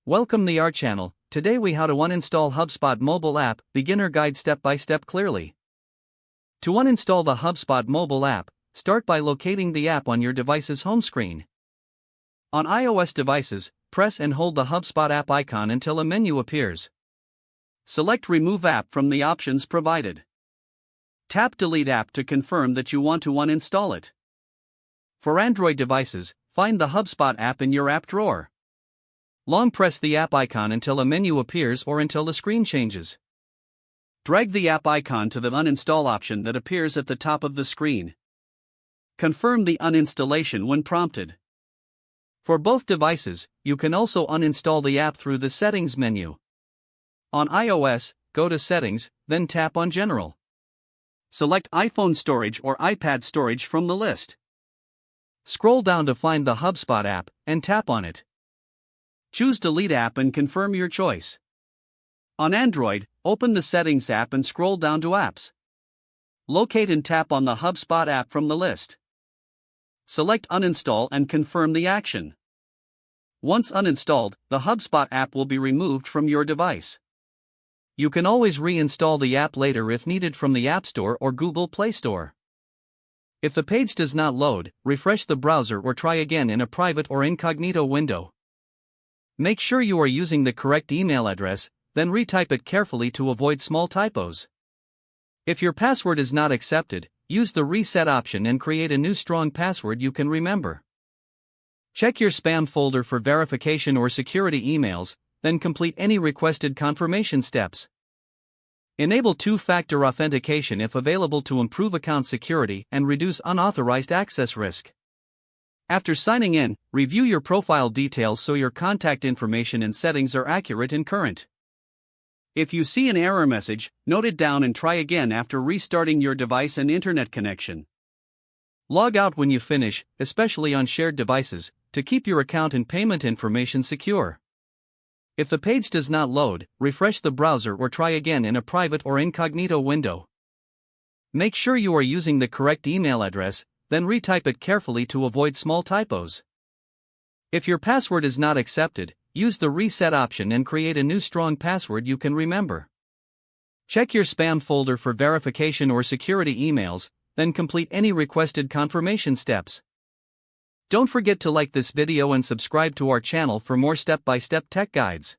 Welcome to our channel. Today we how to uninstall HubSpot mobile app, beginner guide step by step clearly. To uninstall the HubSpot mobile app, start by locating the app on your device's home screen. On iOS devices, press and hold the HubSpot app icon until a menu appears. Select Remove App from the options provided. Tap Delete App to confirm that you want to uninstall it. For Android devices, find the HubSpot app in your app drawer. Long press the app icon until a menu appears or until the screen changes. Drag the app icon to the uninstall option that appears at the top of the screen. Confirm the uninstallation when prompted. For both devices, you can also uninstall the app through the Settings menu. On iOS, go to Settings, then tap on General. Select iPhone storage or iPad storage from the list. Scroll down to find the HubSpot app and tap on it. Choose Delete App and confirm your choice. On Android, open the Settings app and scroll down to Apps. Locate and tap on the HubSpot app from the list. Select Uninstall and confirm the action. Once uninstalled, the HubSpot app will be removed from your device. You can always reinstall the app later if needed from the App Store or Google Play Store. If the page does not load, refresh the browser or try again in a private or incognito window. Make sure you are using the correct email address, then retype it carefully to avoid small typos. If your password is not accepted, use the reset option and create a new strong password you can remember. Check your spam folder for verification or security emails, then complete any requested confirmation steps. Enable two-factor authentication if available to improve account security and reduce unauthorized access risk. After signing in, review your profile details so your contact information and settings are accurate and current. If you see an error message, note it down and try again after restarting your device and internet connection. Log out when you finish, especially on shared devices, to keep your account and payment information secure. If the page does not load, refresh the browser or try again in a private or incognito window. Make sure you are using the correct email address, then retype it carefully to avoid small typos. If your password is not accepted, use the reset option and create a new strong password you can remember. Check your spam folder for verification or security emails, then complete any requested confirmation steps. Don't forget to like this video and subscribe to our channel for more step-by-step tech guides.